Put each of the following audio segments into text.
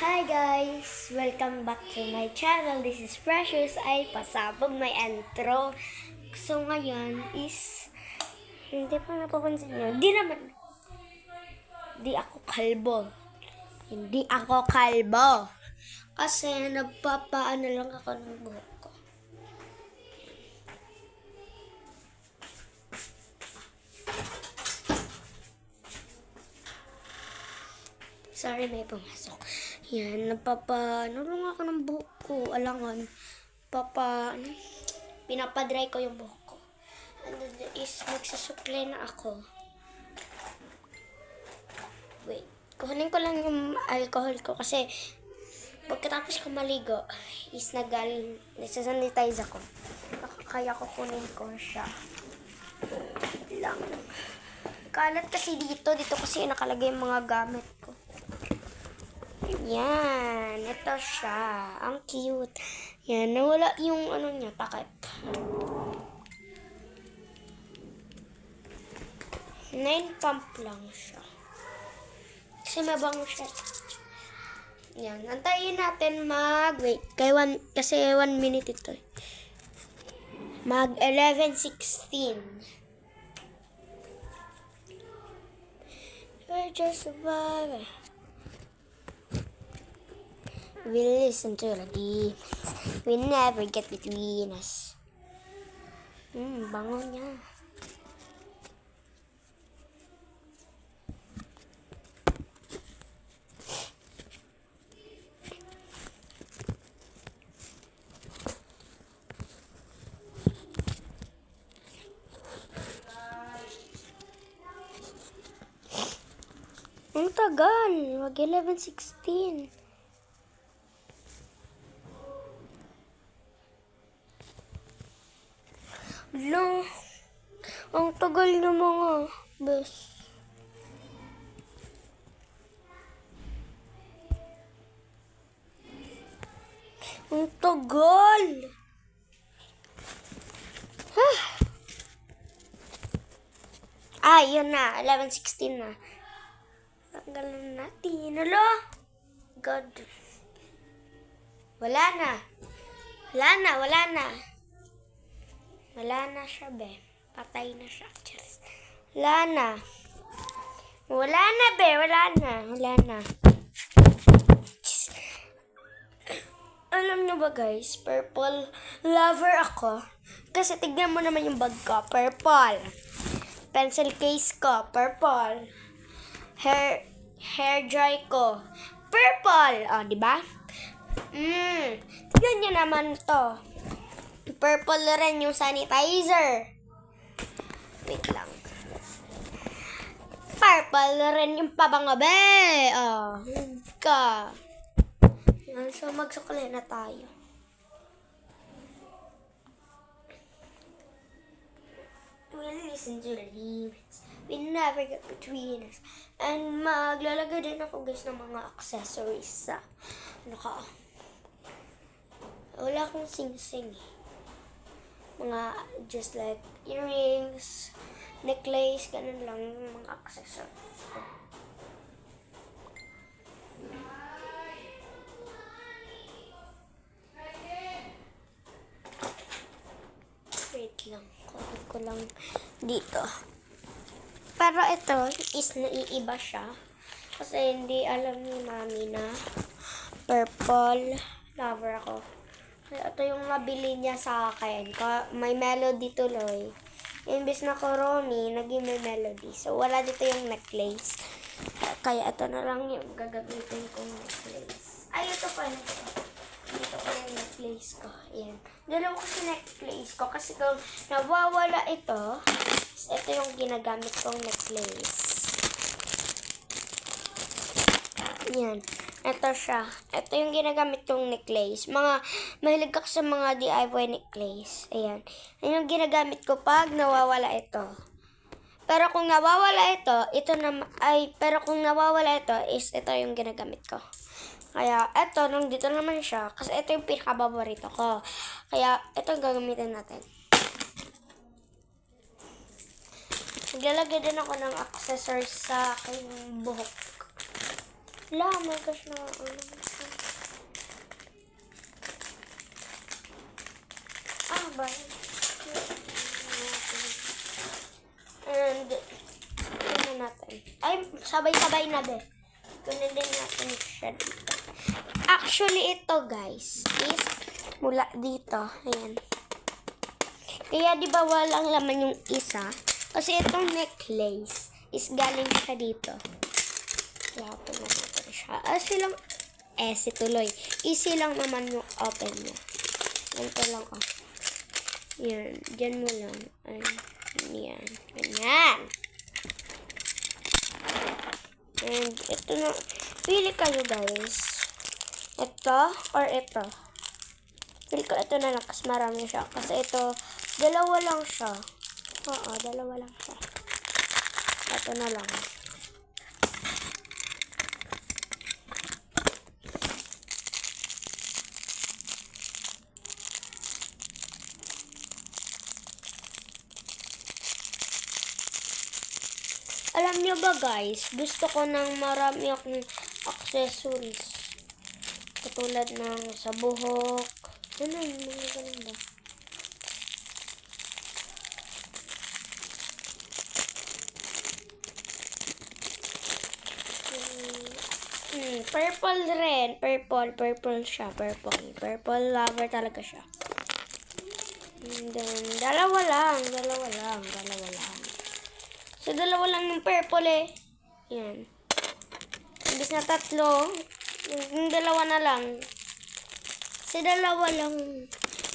Hi guys! Welcome back to my channel. This is Precious. Ay, pasabog may intro. So ngayon is, hindi pa napapansin nyo. Di ako kalbo. Hindi ako kalbo. Kasi nagpapaano lang ako ng buhok ko. Sorry, may pumasok. Yan, ano lang ako ng buhok ko. Alangan, pinapadry ko yung buhok ko. And then is, magsusukle na ako. Wait, kuhanin ko lang yung alcohol ko kasi pagkatapos ko maligo, is nagsasanitize ako. Kaya kukunin ko siya. Lang. Kalat kasi dito kasi nakalagay yung mga gamit ko. Yan, ito siya. Ang cute. Yan, nawala yung niya, takip. 9 pump lang siya. Kasi mabango siya. Yan, antayin natin wait, kasi 1 minute ito. Mag 11:16. We're just surviving. We listen to the demons. We never get between us. Bango niya. Ang tagal. Wag 11:16. Lang, ang tagal ng mga bes. Ang tagal. Yun na. 11:16 na. Tanggalan natin. Alo? God. Wala na. Wala na siya, be. Patay na siya. Wala na, be. Wala na. Alam nyo ba, guys? Purple lover ako. Kasi tignan mo naman yung bag ko. Purple. Pencil case ko. Purple. Hair dry ko. Purple. Diba? Tignan nyo naman to. Purple rin yung sanitizer. Wait lang. Purple rin yung pabangabe. So, magsukli na tayo. We listen to the demons. We never get between us. And maglalagay din ako, guys, ng mga accessories sa wala akong sing-sing. Mga just like earrings, necklace, ganun lang yung mga accessories. Wait lang, kunin ko lang dito. Pero ito is naiiba siya. Kasi hindi alam ni mami na purple lover ako. Ito yung nabili niya sa akin. May melody tuloy. Imbis na Coroni, naging may melody. So, wala dito yung necklace. Kaya ito na lang yung gagamitin kong necklace. Ito pa. Dito pa yung necklace ko. Ayan. Dalawa kasi necklace ko. Kasi kung nawawala ito yung ginagamit kong necklace. Ayan. Ito siya. Ito yung ginagamit kong necklace. Mahilig ako sa mga DIY necklace. Ayan. Ayan yung ginagamit ko pag nawawala ito. Pero kung nawawala ito, is ito yung ginagamit ko. Kaya ito, nandito naman siya. Kasi ito yung pinakababorito ko. Kaya ito yung gagamitin natin. Maglalagay din ako ng accessories sa aking buhok. La, oh my gosh, na ba? And, ito natin. Ay, sabay-sabay na din. Kunin din natin siya dito. Actually, ito guys, is mula dito. Ayan. Kaya di ba walang laman yung isa? Kasi itong necklace is galing siya dito. Kaya po naman siya. Silang, si tuloy. Easy lang naman yung open niya. Ganito lang, oh. Yan. Diyan mo lang. Yan. Ganyan. And ito na. Pili kayo guys. Ito or ito. Pili ko ito na lang kasi marami siya. Kasi ito, dalawa lang siya. Oo, dalawa lang siya. Ito na lang. Alam niyo ba guys, gusto ko ng marami akong accessories. Katulad ng sa buhok. Ano yun? Mga ganun ba? Purple rin. Purple siya. Purple lover talaga siya. And then, dalawa lang. So, dalawa lang ng purple eh. Yan. Imbis na tatlo, yung dalawa na lang. Kasi dalawa lang.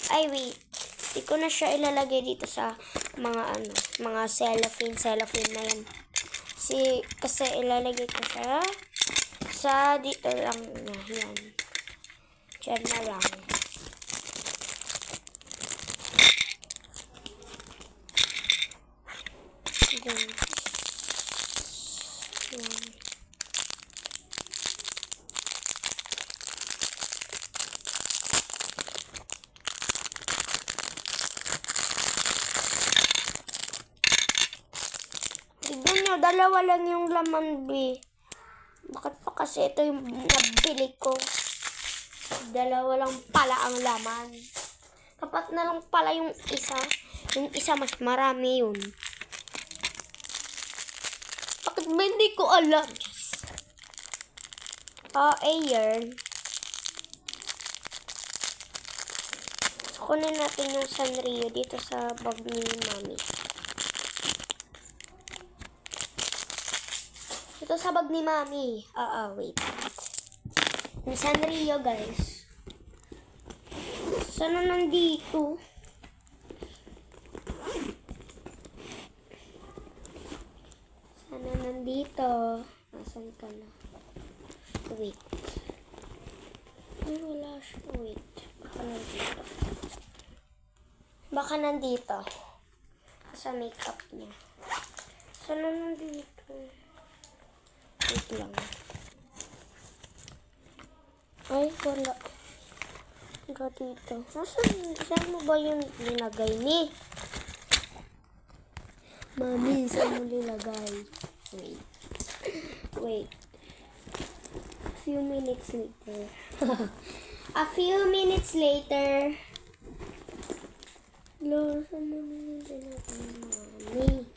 Ay, wait. Hindi ko na siya ilalagay dito sa mga cellophane na yan. Kasi ilalagay ko siya sa dito lang na. Yan. Diyan na lang. Yan. Tignan nyo, dalawa lang yung laman, B. Bakit pa kasi ito yung nabili ko? Dalawa lang pala ang laman. Kapat na lang pala yung isa. Yung isa mas marami yun. Bakit ba hindi ko alam? Ayan. Kunin natin yung Sanrio dito sa bag ni Mami. Ito sa bag ni Mami. Wait. Yung Sanrio, guys. Sana nandito? Sana nandito? Asan ka na? Wait. Ay, wala siya. Wait. Baka nandito. Sa makeup niya. Sana nandito? Wait lang. Ay, wala. Wala dito. Saan mo ba yung linagay ni? Mami, saan mo linagay? Wait. A few minutes later. A few minutes later. Lo, saan mo linagay, Mami?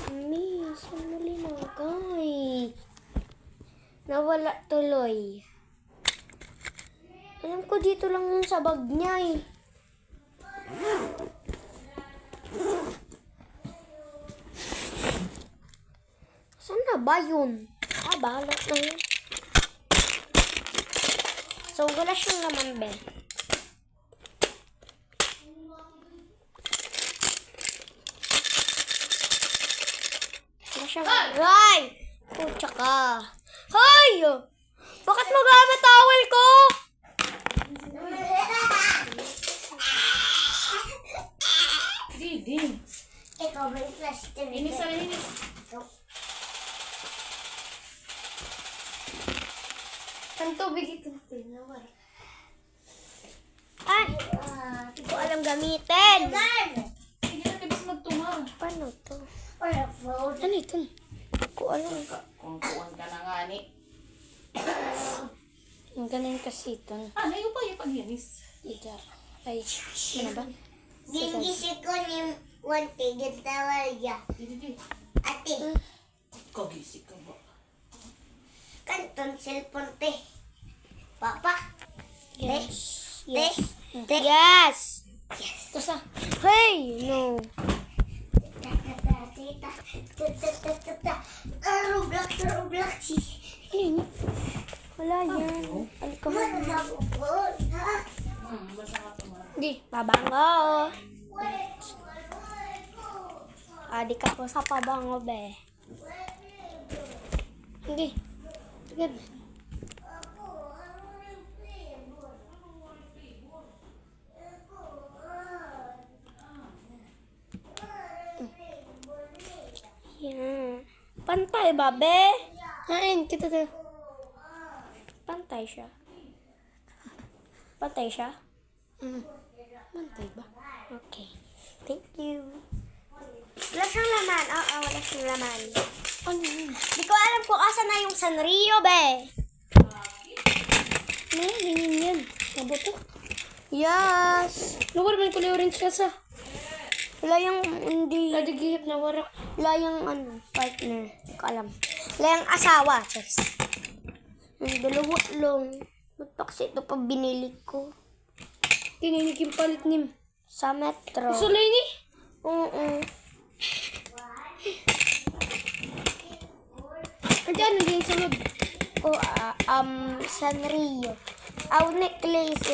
Mami, saan mo linagay? Nawala tuloy. Alam ko dito lang yun sa bag niya eh. Saan na ba yun? Bahala na yun. So, wala siyang laman, be. Wala siyang... Ay! Pucha ka. Hoy! Bakit mo gamit towel ko? Di. Ikaw ba yung plastic? Inis. Ang tubig ito. Ay! Hindi ko alam gamitin. Hindi na kabis magtunga. Paano to? Ano ito? ko alam. Kung kuwan ka na nga ni. Ang ganun kasi ito. Ah, nayo pa yung pagyanis. Ida. Ay, ano ba? Ginggisi ko ni Wante, gintawal niya. Di. Ate, Kagisik ka ba? kanton cellphone te. Papa, Yes. te, te. Yes! Yes. Hey! No. Roblox. Ano yun? Wala yan. Alcohol. Basta ka tumara. Di, pabango. Di ka po sa pabango, be. Hindi. Good. Yan. Pantay ba, be? Hain, kita to. Pantay siya. Pantay siya? Pantay ba? Okay. Thank you. Wala siyang laman. Oo, wala siyang laman. Ano yun? Di ko alam kung asa na yung Sanrio, be. Ano yun? Yan. Mabuto. Yes. Nawar man ko na orange kasi. Wala yung hindi. Kadigihip na wara. Wala yung partner. Di ko alam. Wala yung asawa. Cheers. Yung dalawa lang. Ba't pa kasi ito pa binili ko? Kininig yung palit nim. Sa Metro. Sulay ni? Oo. Andiyan, nandiyan sunod. Sanrio. Necklace.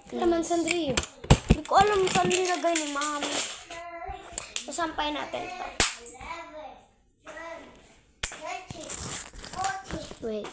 Naman Sanrio. Hindi ko alam saan nilagay ni Mami. Sasampay natin ito. Wait.